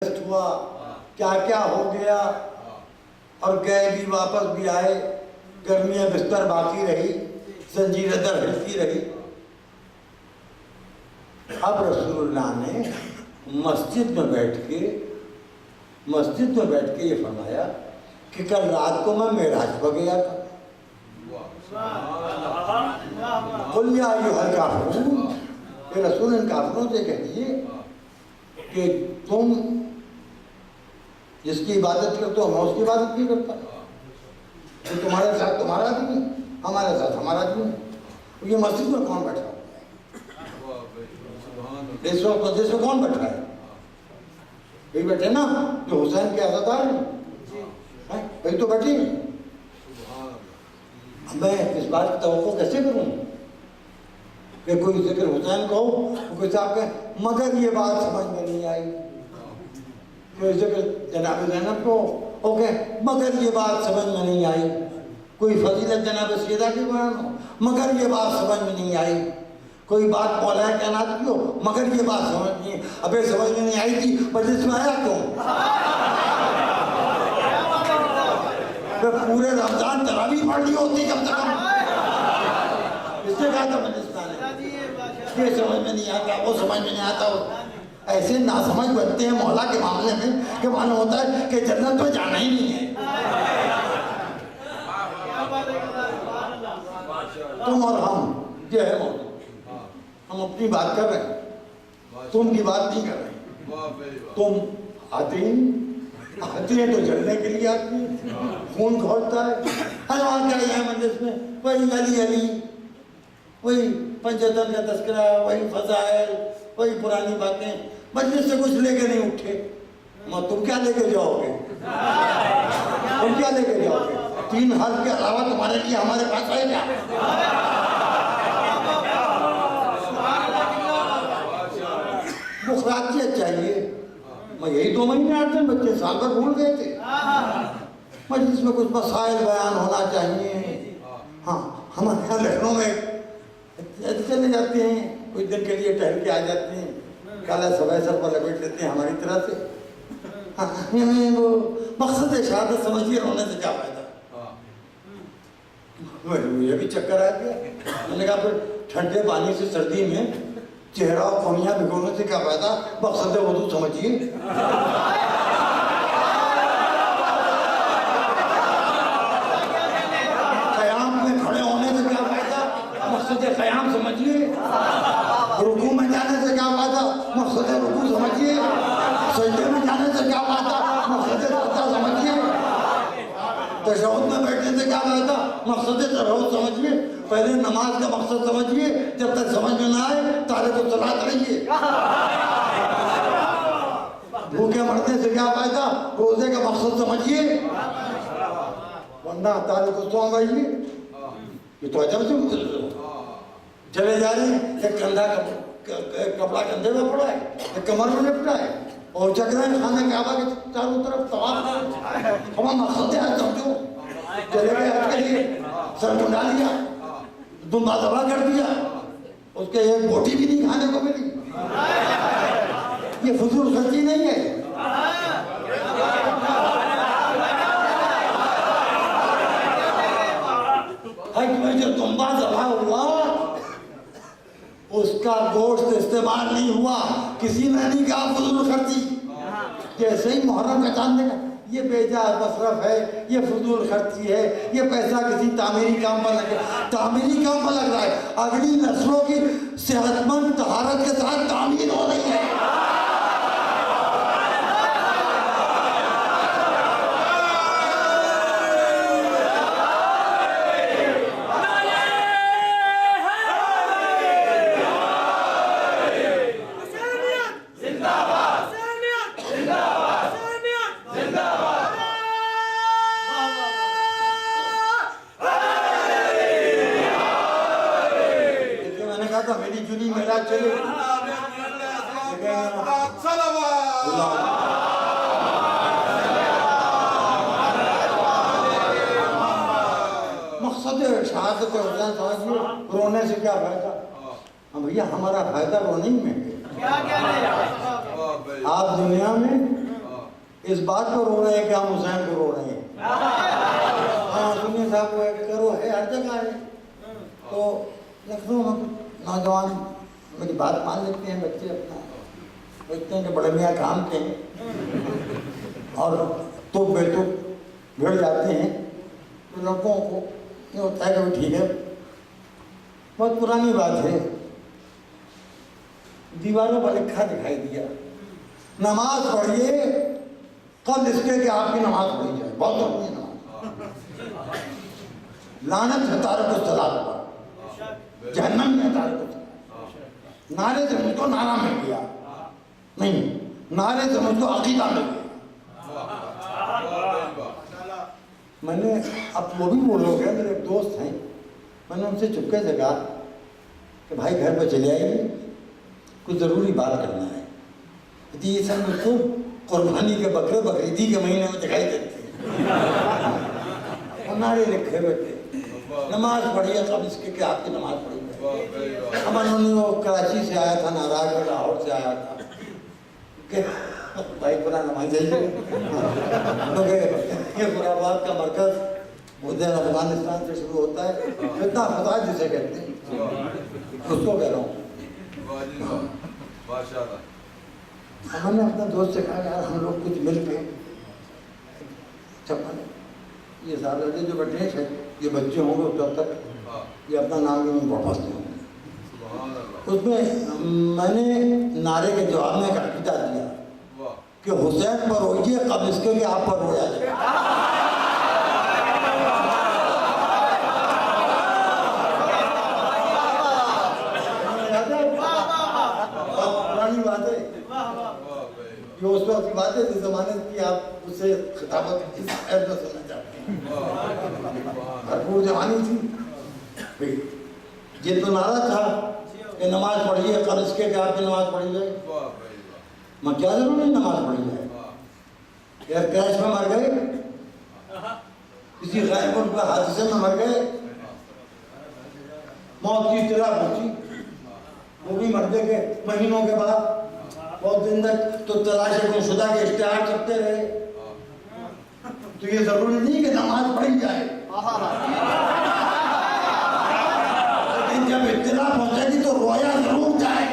हुआ, क्या क्या हो गया, और गए भी वापस भी आए। गर्मियां बिस्तर बाकी रही, जंजीरें दर हिलती रही। अब रसूलुल्लाह ने मस्जिद में बैठ के ये फरमाया कि कल रात को मैं मेराज पर गया था। कुल या अय्युहल काफिरून, ये रसूल इन काफिरों से कह दिए कि तुम जिसकी इबादत करते हो मैं उसकी इबादत नहीं करता। तो तुम्हारे साथ तुम्हारा आदमी, हमारे साथ हमारा आदमी। ये मस्जिद में कौन बैठा हुआ है? इस वक्त मस्जिद में कौन बैठा है? यही बैठे ना जो हुसैन के आज़ादार हैं, वही तो बैठे। मैं इस बात की तवक्को कैसे करूं कि कोई जिक्र हुसैन को कोई साहब कहे मगर ये बात समझ में नहीं आई, कोई जिक्र जनाब ज़ैनब को ओके मगर ये बात समझ में नहीं आई, कोई फजीलत जनाब सैयदा की बयान हो मगर ये बात समझ में नहीं आई, कोई बात मौला कायनात की हो मगर ये बात समझ नहीं, अबे समझ में नहीं आई थी मजलिस में आया क्यों? पूरे रमजान तरावी पढ़ ली होती कम से कम। इसने कहा था मजलिस में आने, ये समझ में नहीं आता, वो समझ में नहीं आता। ऐसे नासमझ बनते हैं मौला के मामले में कि मालूम होता है कि जन्नत में जाना ही नहीं है। तुम और हम ये है मौला, हम अपनी बात कर रहे हैं, तुम की बात नहीं कर रहे। तुम आते हैं तो जलने के लिए आते हैं, खून खोलता है। अरे वहाँ क्या है मजलिस में? वही अली अली, वही पंचतन का तस्करा, वही फजाइल, वही पुरानी बातें। मजलिस से कुछ लेके नहीं उठे। तुम क्या लेके जाओगे? तुम क्या लेके जाओगे? 3 हर्फ के अलावा तुम्हारे लिए हमारे पास है क्या? मुखरातियत चाहिए। मैं यही 2 महीने 8 दिन बच्चे साल भर भूल गए थे। मजलिस में कुछ मसाइल बयान होना चाहिए। हाँ, हमारे यहाँ लखनऊ में चले जाते हैं, कुछ दिन के लिए टहल के आ जाते हैं, काला सफेद सर पर लपेट लेते हैं हमारी तरह से। हाँ, वो मकसद शहादत समझिए, रोने से क्या फायदा? मुझे भी चक्कर आ गया। मैंने कहा फिर ठंडे पानी से सर्दी में चेहरा और कोनिया भिगोने से क्या फायदा? मकसद वुज़ू समझिए। क़याम में खड़े होने से क्या फायदा? मकसद क़याम समझिए। रुकू में जाने से क्या फायदा? मकसद रुकू समझिए। सजदे में जाने से क्या फायदा? मकसद सजदा समझिए। तशहुद में बैठने से क्या फायदा? मकसद तशहुद समझिए। पहले नमाज का मकसद समझिए, जब तक समझ में ना आए तारे को सलात रहिए। भूखे मरने से क्या फायदा? रोजे का मकसद समझिए, वरना तारे को सौं रहिए। ये तो अजब से चले जा रहे हैं, एक कंधा कपड़ा कंधे में पड़ा है, एक कमर में लिपटा है, और चक रहे हैं खाना काबा के चारों तरफ तवाफ। हमारा मकसद है समझो। चले गए हज के लिए, सर मुंडा लिया, दुम्बा दबा कर दिया, उसके एक बोटी भी नहीं खाने को मिली। ये फजूल खर्ची नहीं है। हज में जो दुम्बा दबा हुआ उसका गोश्त इस्तेमाल नहीं हुआ, किसी ने नहीं कहा फजूल खर्ची। जैसे ही मुहर्रम का चांद देखा, ये बेजा मसरफ है, ये फजूल खर्ची है, ये पैसा किसी तामीरी काम पर लग रहा है। अगली नस्लों की सेहतमंद तहारत के साथ तामीर हो रही है। मेरी जुनी मेरा चले मकसद शहादत समझिए। रोने से क्या फायदा? भैया हमारा फायदा रोने में है। आप दुनिया में इस बात पर रो रहे हैं कि हम हुसैन को रो रहे हैं। हाँ सुनिए साहब को करो है हर जगह है। तो लखनऊ में नौजवान मेरी बात मान लेते हैं, बच्चे अपना सोचते हैं कि बड़े मियाँ काम के हैं और तो बेटो भिड़ जाते हैं। तो लड़कों को ये होता है कि ठीक है, बहुत पुरानी बात है, दीवारों पर लिखा दिखाई दिया नमाज पढ़िए कल इसके कि आपकी नमाज पढ़ी जाए। बहुत जरूरी है नमाज। लानत है तारिक सलात पर, जहन्नम में तारिक सलात। नारे से मुझको नारा मिल गया नहीं, नारे से मुझको अकीदा मिल गया। मैंने अब वो भी बोलोगे, मेरे एक दोस्त हैं, मैंने उनसे चुपके से कहा कि भाई घर पर चले आइए, कुछ ज़रूरी बात करना है। तो ये सब मुझको कुर्बानी के बकरे बकरीदी के महीने में दिखाई देते हैं। नारे लिखे हुए थे नमाज पढ़िए कब इसके कि आपकी नमाज पढ़ी है। उन्होंने वो कराची से आया था, नाराज में लाहौर से आया था कि भाई पूरा नमाज जाइए ये खुराबाद का मरकज मुद्दे अफगानिस्तान से शुरू होता है, इतना फसाद जिसे कहते हैं उसको कह रहा हूँ। हमने अपने दोस्त से कहा यार हम लोग कुछ मिल के ये सारे जो बैठे हैं ये बच्चे होंगे तब तक ये अपना नाम भी बढ़ाते होंगे। उसमें मैंने नारे के जवाब में एक अकीदा दिया कि हुसैन पर रोइए कब इसके कि आप पर रोया जाए। पुरानी बात है ये, उस वक्त की बात है जिस जमाने की आप उससे खिताबत सुनना चाहते हैं। भरपूर जवानी थी, ये तो नारा था कि नमाज पढ़िए कल इसके कि आपकी नमाज पढ़ी जाए। मैं क्या जरूरी नमाज पढ़ी जाए यार, क्रैश में मर गए, किसी गैर मुल्क में हादसे में मर गए, मौत की इत्तला पहुंची, वो भी मरने के महीनों के बाद बहुत दिन तक तो तलाश गुमशुदा के इश्तिहार चलते रहे। तो ये जरूरी नहीं कि नमाज पढ़ी जाए, लेकिन जब इत्तला पहुंचेगी तो रोया जरूर जाए।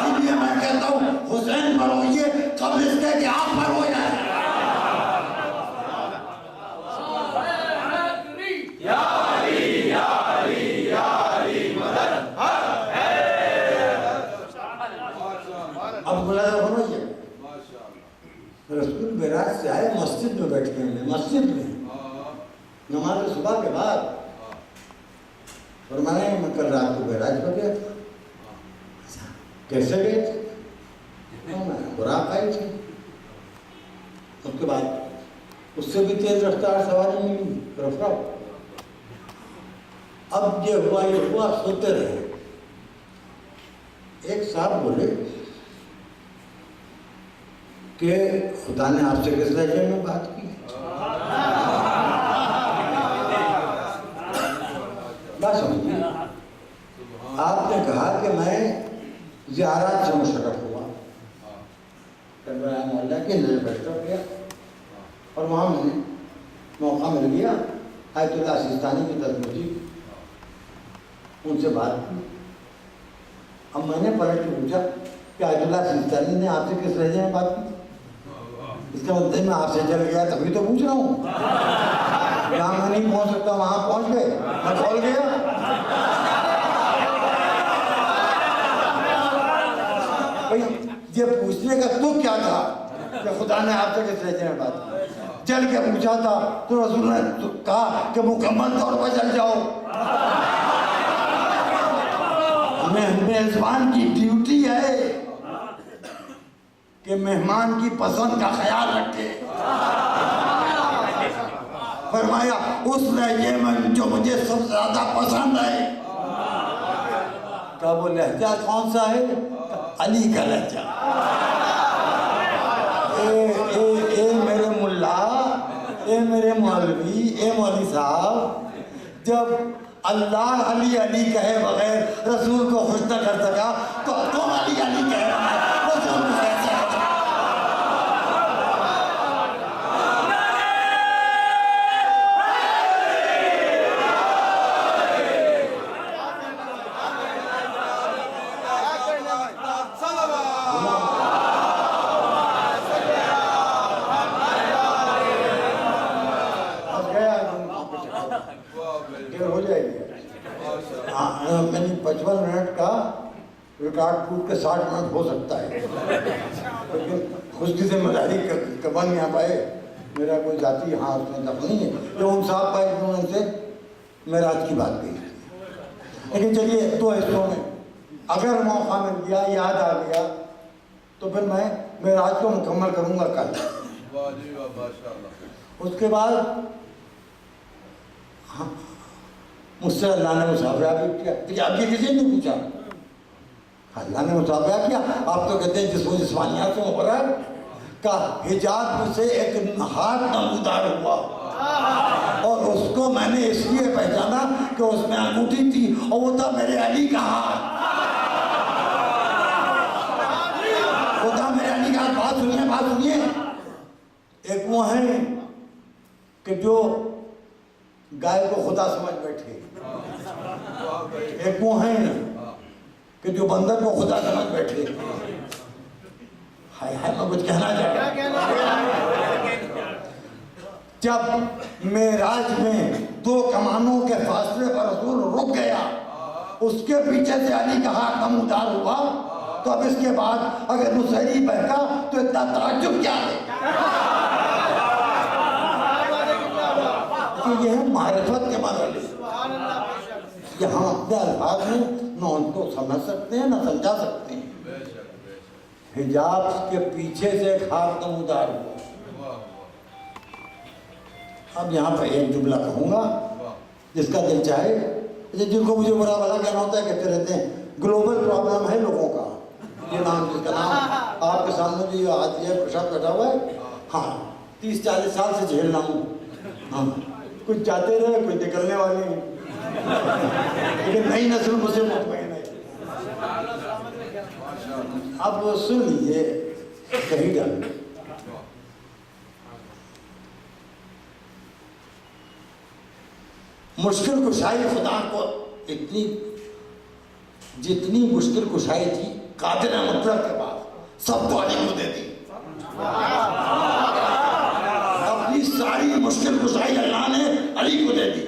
इसलिए मैं कहता हूँ हुसैन पर रोइए कब इसके कि आप पर हो जाए। रसूल बेरात से आए, मस्जिद में बैठे हैं, मस्जिद में नमाज सुबह के बाद फरमाया मैं कल रात को बेराज हो गया था। कैसे गए थे? बुराक आई थी। उसके बाद उससे भी तेज रफ्तार सवारी मिली रफ्तार। अब ये हुआ सोते रहे। एक साहब बोले कि खुदा ने आपसे किस लहजे में बात की? बात समझिए, आपने कहा कि मैं ज़ियारत से मुशर्रफ हुआ, मोहल्ला के नजर बैठ गया और वहाँ मुझे मौका मिल गया आयतुल्लाह सिस्तानी की तरफ मुझी, उनसे बात की। अब मैंने पलट के पूछा कि आयतुल्लाह सिस्तानी ने आपसे किस लहजे में बात की? इसका मतलब मैं आपसे चल गया तभी तो पूछ रहा हूँ। जहाँ मैं नहीं पहुँच सकता वहाँ पहुँच गए, मैं खोल गया। भाई ये पूछने का तो क्या था कि खुदा ने आपसे किस लहजे में बात की? जल के पूछा था तो रसूल ने तो कहा कि मुकम्मल तौर पर जल जाओ। मेजबान की ड्यूटी है कि मेहमान की पसंद का ख्याल रखे। फरमाया उस लहजे में जो मुझे सबसे ज्यादा पसंद है। क्या वो लहजा कौन सा है? अली का लहजा। ए मेरे मुल्ला, ए मेरे मौलवी, ए मौलवी साहब, जब अल्लाह अली अली कहे बगैर रसूल को खुश न कर सका तो तुम अली अली कह रहा है। 55 मिनट का रिकॉर्ड टूट के 60 मिनट हो सकता है, लेकिन खुद की जिम्मेदारी कबन नहीं आ पाए। मेरा कोई जाति हाँ उसमें दफ नहीं है। जो उन साहब भाई उन्होंने से मेराज की बात कही, लेकिन चलिए 2 हिस्सों में अगर मौका मिल गया, याद आ गया, तो फिर मैं मेराज को मुकम्मल करूँगा कल। उसके बाद हाँ, मुझसे अल्लाह ने मुसाफिरा भी किया। आपकी किसी ने पूछा, अल्लाह ने मुसाफिरा किया। आप तो कहते हैं जिसको जिस्मानियात से मुबरक का हिजाब से एक हाथ नमूदार हुआ, और उसको मैंने इसलिए पहचाना कि उसमें अंगूठी थी और वो था मेरे अली का हाथ। वो था मेरे अली का हाथ। बात सुनिए, बात सुनिए। एक वो है कि जो गाय को खुदा समझ बैठे, एक वो है कि जो बंदर को खुदा समझ बैठे। हाय हाय, मैं कुछ कहना चाह रहा। जब मेराज में 2 कमानों के फासले पर रसूल रुक गया, उसके पीछे से अली का हाथ नमूदार हुआ, तो अब इसके बाद अगर मुसहरी बहका तो इतना ताज्जुब क्या है? कि यह मारिफत के मरहले यहाँ अपने अल्फाज में न उनको समझ सकते हैं न समझा सकते हैं। हिजाब के पीछे से एक हाथ नमूदार हुआ। अब यहाँ पर एक जुमला कहूँगा जिसका दिल चाहे, जिनको मुझे बुरा भला कहना होता है कहते रहते हैं ग्लोबल प्रॉब्लम है लोगों का। ये नाम जिसका नाम आपके सामने जो आज ये प्रसाद बैठा हुआ है, हाँ 30-40 साल से झेल रहा हूँ। हाँ, कुछ जाते रहे, कुछ निकलने वाले हैं, लेकिन नई नस्ल मुझे मुतमईन है। अब सुन लीजिए, सही डाल मुश्किल कुशाई खुदा को इतनी जितनी मुश्किल कुशाई थी कादिर मतलब के पास सब तो अली को दे दी। अपनी सारी मुश्किल कुशाई अल्लाह ने अली को दे दी।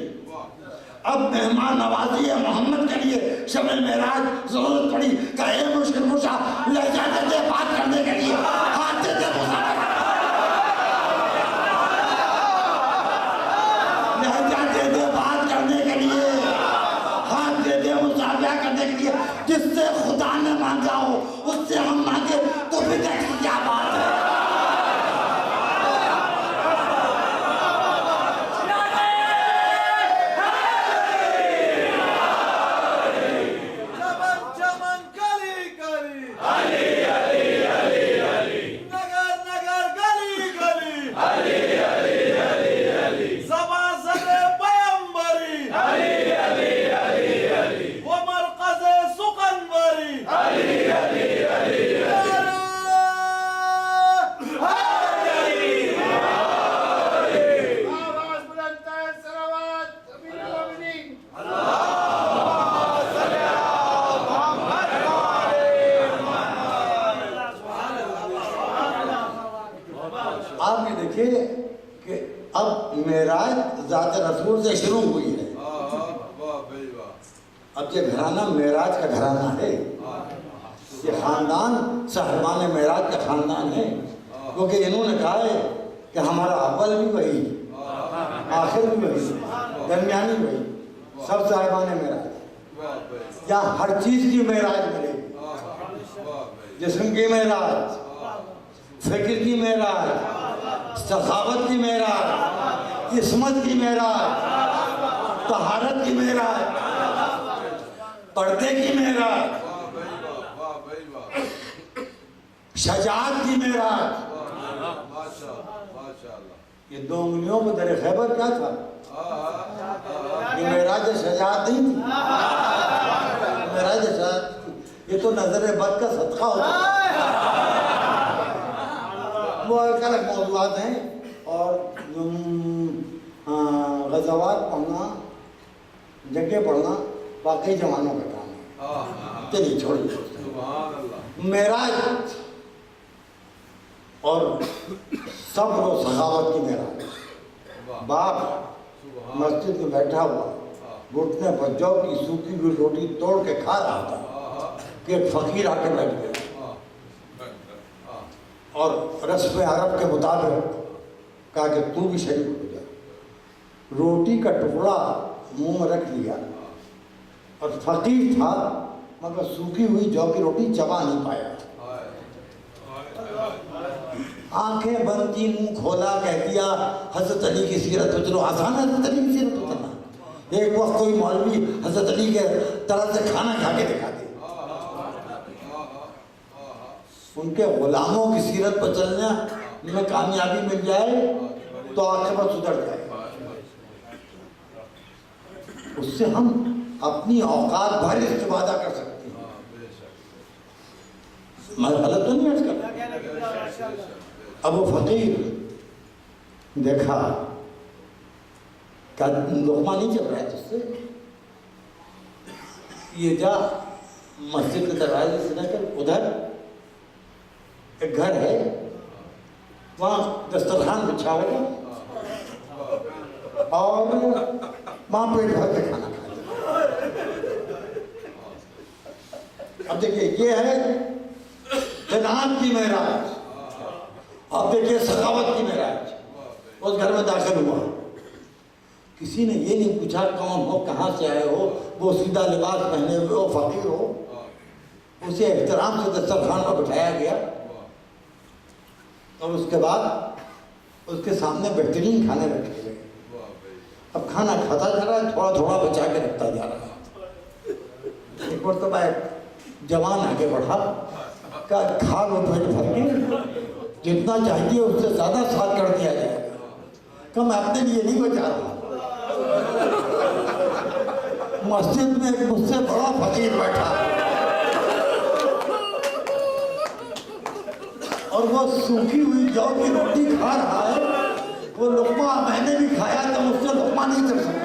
अब मेहमान नवाजी है मोहम्मद के लिए शब मेराज जरूरत पड़ी का ये मुश्किल कुशा ले जाते थे बात करने के लिए, हाथ देते बात करने के लिए, हाथ देते मुसाफिया करने के लिए। जिससे खुदा ने मांगा हो उससे हम मांगे तो भी देखिए क्या बात है। आप ये देखिए कि अब मेराज ज़ात रसूल से शुरू हुई है। अब ये घराना मेराज का घराना है, ये खानदान साहिबान मेराज का खानदान है, क्योंकि इन्होंने कहा है कि हमारा अव्वल भी वही, आखिर भी वही, दरमियानी वही, सब साहिबान मेराज। यहाँ हर चीज़ की मेराज मिलेगी, जिस्म की मेराज, फिक्र की मेराज, सखावत की मेराज, इस्मत की मेराज, तहारत की मेराज, पर्दे की मेराज, शजाअत की मेराज। ये 2 उंगलियों को दर खैबर क्या था? ये मेराज शजाअत नहीं थी, मेराज शजाअत ये तो नजर बद का सदका होता है। वो एक अलग मौजूद हैं, और गज़वात पढ़ना, जगह पढ़ना वाकई जवानों का काम है। चलिए छोड़िए। मेराज और सब्र और सखावत की मेराज। बाप मस्जिद में बैठा हुआ घुटने पर जौ की सूखी हुई रोटी तोड़ के खा रहा था कि एक फकीर आके बैठ गया और रस्म अरब के मुताबिक कहा कि तू भी शरीक हो जा। रोटी का टुकड़ा मुंह में रख लिया और फकीर था मगर सूखी हुई जौ की रोटी चबा नहीं पाया। आंखें बंद की, मुंह खोला, कह दिया हजरत अली की सीरत उतरो। आसान है हजरत अली की सीरत उतरना। एक वक्त कोई मौलवी हजरत अली के तरह से खाना खा के दिखा दे, उनके गुलामों की सीरत पर चलना में कामयाबी मिल जाए तो आखिरत सुधर जाए। उससे हम अपनी औकात भर इस्तेमाल कर सकते हैं। मैं गलत तो नहीं अर्ज कर। अब वो फकीर देखा क्या लुकमा नहीं चल रहा है तुझसे, ये जा मस्जिद के दरवाजे से लेकर उधर एक घर है, वहां दस्तरखान बिछा होगा और वहां पेट भर के खाना खा। अब देखिए ये है जनाब की मेराज, अब देखिए सखावत की मेराज। उस घर में दाखिल हुआ, किसी ने ये नहीं पूछा कौन हो, कहाँ से आए हो, वो सीधा लिबास पहने हुए हो, फकीर हो। उसे एहतराम से दस्तरखान पर बिठाया गया और उसके बाद उसके सामने बेहतरीन खाने रखे गए। अब खाना खाता जा रहा है, थोड़ा थोड़ा बचा के रखता जा रहा है। एक बार तो एक जवान आगे बढ़ा, का खा लो पेट भर के, जितना चाहिए उससे ज्यादा स्वाद कर दिया जाएगा। कम अपने लिए नहीं बचा रहा। मस्जिद में एक मुझसे बड़ा फकीर बैठा और वो सूखी हुई जौ की रोटी खा रहा है। वो लुकमा मैंने भी खाया तो मुझसे लुकमा नहीं कर सका।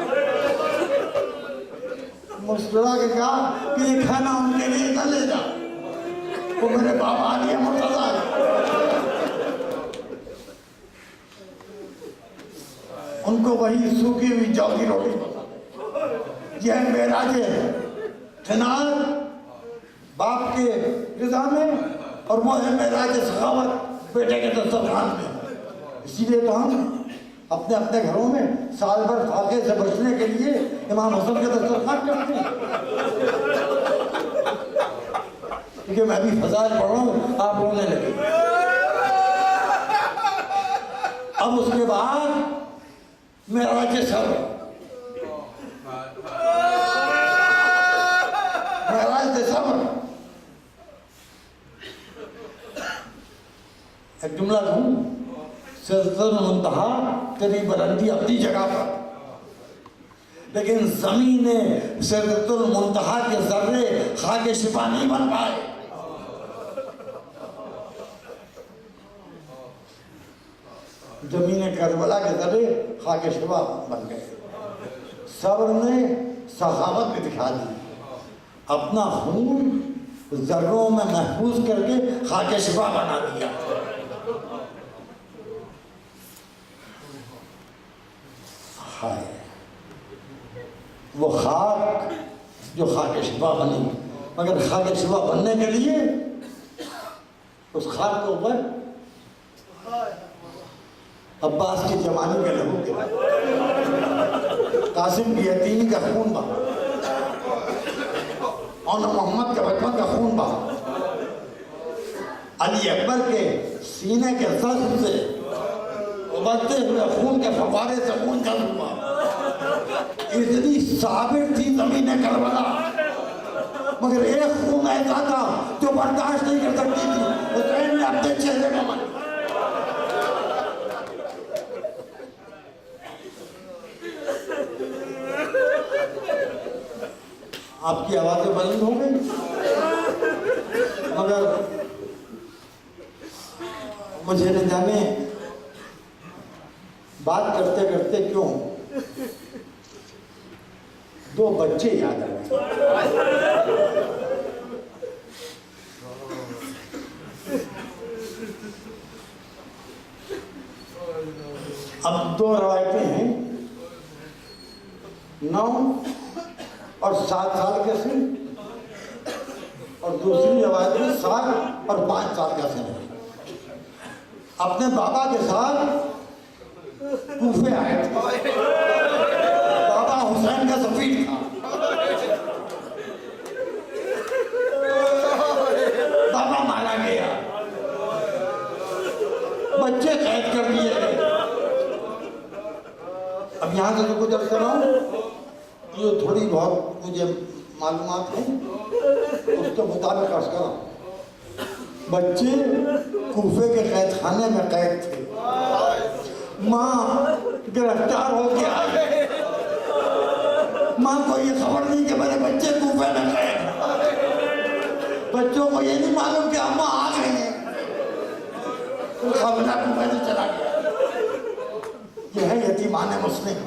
मुस्कुरा के कहा कि ये खाना उनके लिए न ले जा, वो मेरे बाबा आ गया मुर्तजा। उनको वही सूखी हुई जौ की रोटी पसंद। यह मेराजे जनाब बाप के रिजा में और वो है मेराजे सखावत बेटे के दस्तरखान में। इसीलिए तो हम अपने अपने घरों में साल भर फाके से बचने के लिए इमाम हुसैन के दस्तरखान करते हैं। क्योंकि मैं भी फजाइल पढ़ रहा हूँ, आप रोने लगे। अब उसके बाद मेराज सब्र, मेराज सब्र। एक जुमला कहूं, सिलसिल मुंतहा तेरी बुलंदी अपनी जगह पर, लेकिन ज़मीन सिलसिल मुंतहा के जर्रे खाके शिफा नहीं बन पाए। जमीन करबला के जर्रे खाके शिफा बन गए। सब्र ने सखावत भी दिखा दी, अपना खून जर्रों में महफूज करके खाके शिफा बना दिया। हाय वो खाक जो खाके शिफा बनी, मगर खाके शिफा बनने के लिए उस खाक के ऊपर अब्बास के जमाने के लहू गिरा, कासिम की यतीमी का खून बहा और मोहम्मद के बचपन का खून बहा, अली अकबर के सीने के जख्म से उबलते हुए खून के फव्वारे से खून जल हुआ। इतनी साबिर थी ज़मीन करबला, मगर एक खून ऐसा था जो बर्दाश्त नहीं कर सकती थी। हुसैन ने अपने चेहरे में मारा। आपकी आवाजें बुलंद हो गई, मगर मुझे न जाने बात करते करते क्यों दो बच्चे याद आ गए। अब दो रवायतें हैं, 9 और 7 साल के सिंह, और दूसरी आवाज में 7 और 5 साल का सिंह। अपने बाबा के साथ कूफे आए थे। बाबा हुसैन का सफीर था। बाबा मारा गया, बच्चे कैद कर दिए गए। अब यहाँ से जो गुजर कर रहा हूँ, ये थोड़ी बहुत मुझे मालूमात है, उसके मुताबिक अर्ज कर रहा हूँ। बच्चे कूफे के कैद खाने में कैद थे। माँ गिरफ्तार हो गया। माँ को ये खबर नहीं कि मेरे बच्चे कूफे में गए। बच्चों को ये नहीं मालूम कि अम्मा आ गई है। तो खबरा कूफे से चला गया। यह है यतीमान मुस्लिम।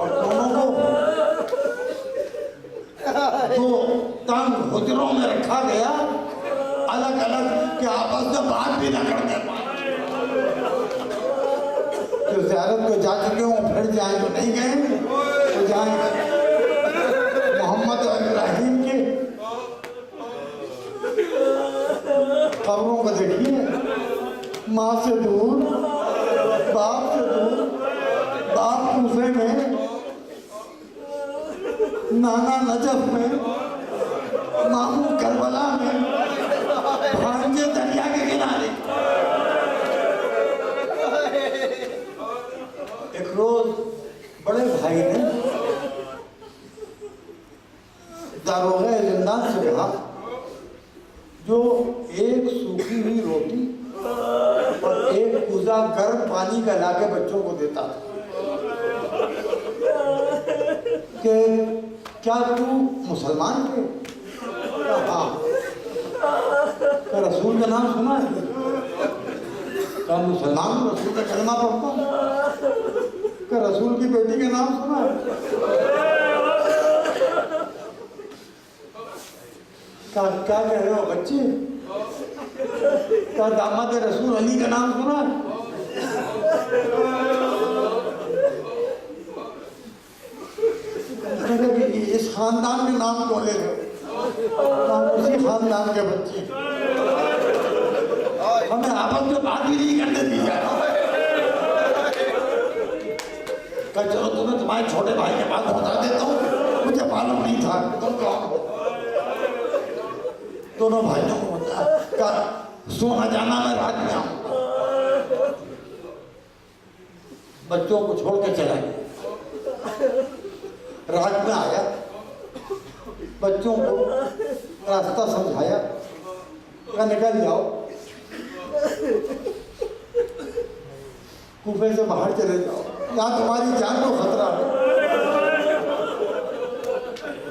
और दोनों को दो तंग हुजरों में रखा गया, अलग अलग, कि आपस में बात भी न करने पाए। जो ज़ियारत को जा चुके हों फिर जाए, जो नहीं गए तो जाए। मोहम्मद और इब्राहिम के कब्रों को देखिए, माँ से दूर, बाप से दूर। बाप कूफे में, नाना नजफ में, मामू करबला में, भांजे दरिया के किनारे। एक रोज बड़े भाई ने दारोगा जिंदान से कहा, जो एक सूखी हुई रोटी और एक कूजा गर्म पानी का लाके बच्चों को देता था, कि क्या तू मुसलमान है? हाँ। क्या रसूल का नाम सुना है? क्या मुसलमान रसूल का कलमा पढ़ता हूँ? क्या रसूल की बेटी का नाम सुना है? क्या कह रहे हो बच्चे? क्या दामाद रसूल अली का नाम सुना है? इस खानदान के नाम को ले लो, उसी खानदान के बच्चे। हमें आपस में बात भी नहीं करने दी जाए। चलो तुम्हें तुम्हारे छोटे भाई के पास पहुंचा देता हूँ, मुझे मालूम नहीं था तुम कौन हो। दोनों भाइयों को बता, सोना जाना मैं रात में आऊँ। बच्चों को छोड़ के चला गया। रात में आया, बच्चों को रास्ता समझाया, क्या निकल जाओ, कूफे से बाहर चले जाओ, यहाँ तुम्हारी जान को खतरा है,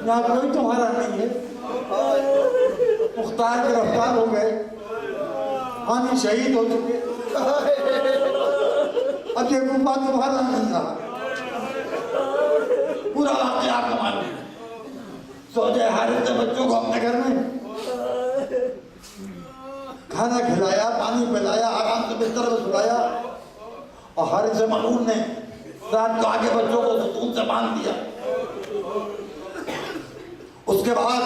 यहाँ कोई तुम्हारा नहीं है। मुख्तार गिरफ्तार हो गए, हानि शहीद हो चुके, अब ये कूफा तुम्हारा नहीं रहा। पूरा वाक़या आपको मालूम है। सौजे हारिस ने बच्चों को अपने घर में खाना खिलाया, पानी पिलाया, आराम से बिस्तर में सुलाया, और हारिस मलून ने रात को आके बच्चों को सुकून से बांध दिया। उसके बाद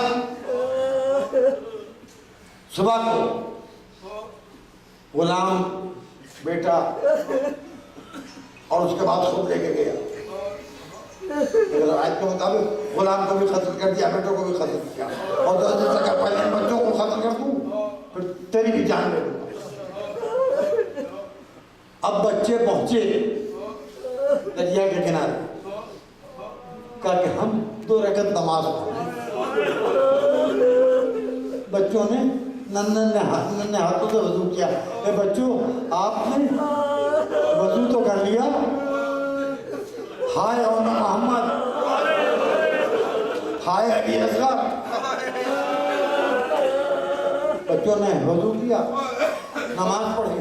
सुबह को गुलाम बेटा, और उसके बाद खुद लेके गया। आज के मुताबिक गुलाम को भी खत्म कर दिया, बेटों को भी खत्म किया, और जैसा पहले बच्चों को खत्म कर दूं फिर तेरी भी जान ले लूंगा। अब बच्चे पहुंचे दरिया के किनारे, कहा कि हम 2 रकत नमाज पढ़ें। बच्चों ने नन्हे हाथों से वजू किया। बच्चों, आपने वजू तो कर लिया, हाय और मोहम्मद, हाय अली असगर। बच्चों ने वजू किया, नमाज पढ़ी।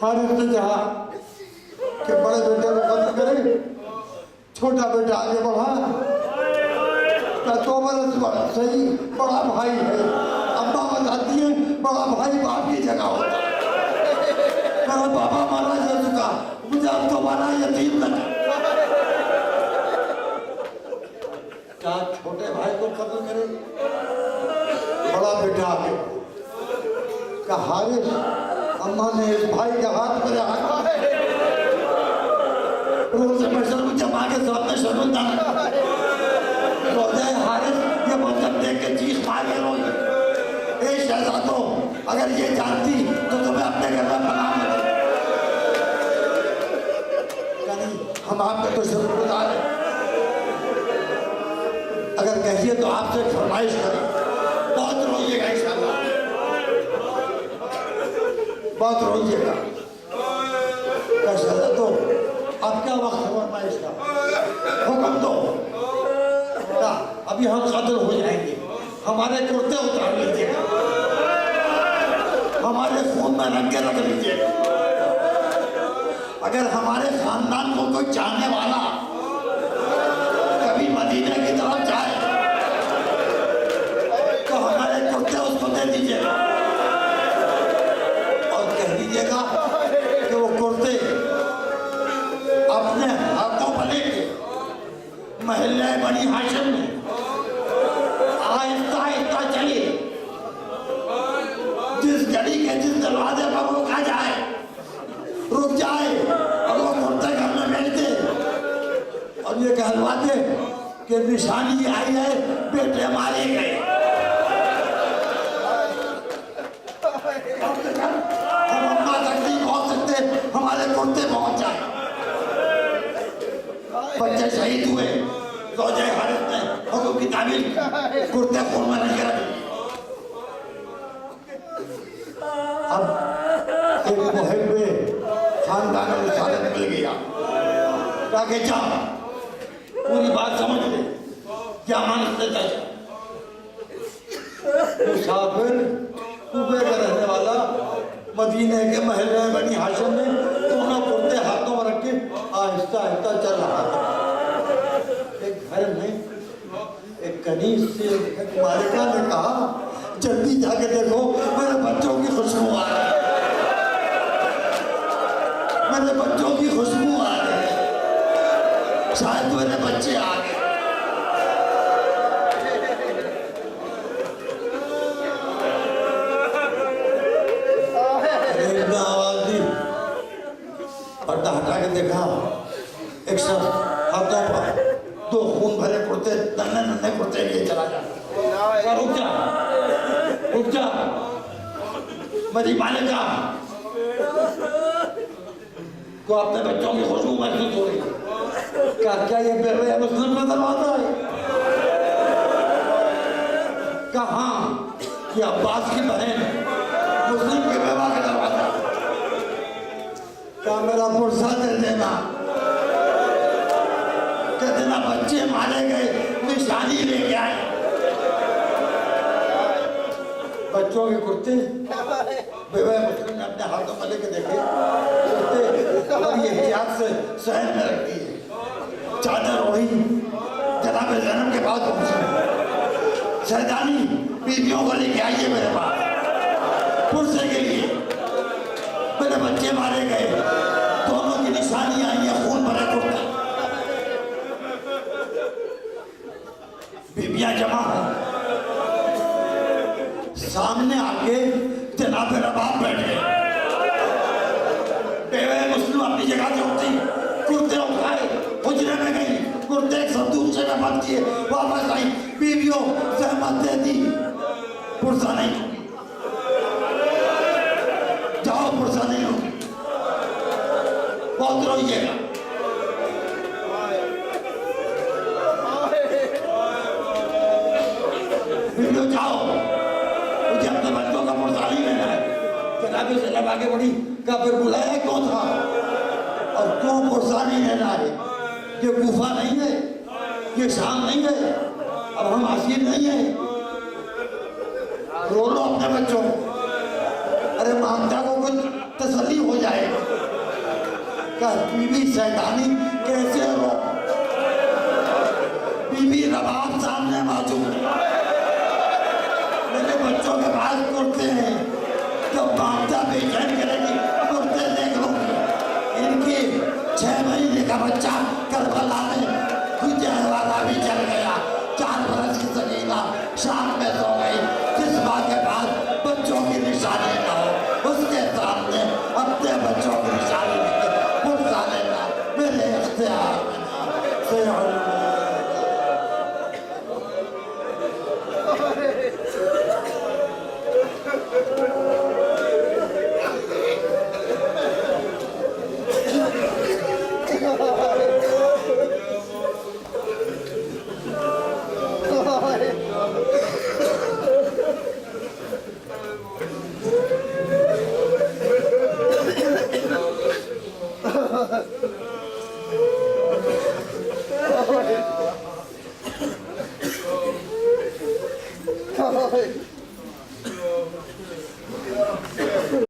हारिस ने चाहा कि बड़े बेटे को कत्ल करे, छोटा बेटा आगे बढ़ा। तो बरस सही, बड़ा भाई है। अम्मा बताती है बड़ा भाई बाप की जगह होता है। मेरा बाबा मारा जा चुका, मुझे अब दोबारा यतीम न कर। क्या छोटे भाई को कत्ल करे? बड़ा बेटा आगे का हारिस, अम्मा ने इस भाई के हाथ में रखा है। रोज में शर्म जमा के सामने शर्मिंदा रोजाए हारिस ये मंजर देख के चीख मार के रोई। ए शहजादो, अगर ये जानती तो तुम्हें अपने घर में पनाह न देती। हम आपके तो शुक्रगुजार हैं। अगर कहिए तो आपसे फरमाइश करें, बहुत रोइएगा इंशाअल्लाह, बहुत रोइएगा। कैसा तो अब क्या वक्त है फरमाइश का? हुक्म दो। क्या अभी हम कदर हो जाएंगे? हमारे कुर्ते उतार लीजिएगा, हमारे खून में रंग के रख लीजिएगा। अगर हमारे खानदान को कोई चाहने वाला कभी मदीने की तरफ जाए तो हमारे कुर्ते उसको दे दीजिएगा और कह दीजिएगा कि वो कुर्ते अपने हाथों पर लेके महल्ले बनी हाशिम में आहिस्ता आहिस्ता चलिए। जिस गली के जिस दरवाजे पर वो खा जाए रुक जाए और वो कुर्ते घर में भेज दे और ये कहलवा दे कि निशानी आई है, बेटे मारे गए। हम अम्मा तक नहीं पहुंच सकते, हमारे कुर्ते पहुंच जाए। बच्चे शहीद हुए, ज़ौजे हारिस ने हुक्म की ताबीर कुर्ते खून में रंग के रखे। अब एक मुहिब में खानदान में रिसालत मिल गया, ताकि जा पूरी बात समझ ले, क्या मानस लेता है। मुसाफिर कुबे का रहने वाला मदीने के महल्ले बनी हाशिम में दोनों कुर्ते हाथों में रख के आहिस्ता आहिस्ता चल रहा था। एक घर में एक कनीज से एक मालिका ने कहा, जल्दी जाके देखो मेरे बच्चों की खुशबू आ रही है, मेरे बच्चों की खुशबू आ रही है, शायद मेरे बच्चे आ गए। आवाज दी, पर्दा हटा के देखा, एक शख्स हाथों पर दो खून भरे कुर्ते, नन्हे नन्हे कुर्ते लिए चला जा। रुक जा, रुक जा, मेरी मालिका को अपने बच्चों की खुशबू महसूस हो रही। क्या ये बेवे मुस्लिम का दरवाजा है? कहाँ ये अब्बास की बहन मुस्लिम के बेवा का दरवाजा? क्या मेरा पुरसा दे देना कि देना बच्चे मारे गए, निशानी लेके आए। बच्चों के कुर्ते बेवे मुस्लिम ने अपने हाथों में लेके देखे, कुर्ते और ये हिजाब से सहन में रखती है, चादर ओढ़ी जनाब ज़ैनब के पास पहुंची। शहजादी बीवियों को लेके आइए मेरे पास पुरसे के लिए, मेरे बच्चे मारे गए, दोनों की निशानी आई है, खून भरा कुर्ता। बीबियां जमा है, सामने आके जनाब रबाब बैठ गए। बेवे मुस्लिम अपनी जगह से उठी, कुर्ते उठाए, हुजरे में गई, कुर्ते एक संदूक से में बंद किए, वापस आई। बीवियों सहमत दे दी, पुरसा नहीं होगी, जाओ पुरसा नहीं होगी, बहुत रोइएगा। बीवियों जाओ, मुझे अपने बच्चों का पुरसा नहीं लेना है। जनाब ज़ैनब आगे बढ़ी, का फिर बुलाया क्यों था और क्यों पुरसा नहीं लेना है? ये गुफा नहीं है, ये शाम नहीं है, अब हम आसीर नहीं है। रो लो अपने बच्चों, अरे मामता को कुछ तसल्ली हो जाएगा। क्या बीवी शैतानी कैसे रो? बीवी रबाब सामने मौजूद है, मेरे बच्चों के पास कुर्ते हैं, जब मामता बेचैन करेगी कुर्ते देख लूंगी। इनकी 6 महीने का बच्चा करबला में गुजर वाला भी चल गया, है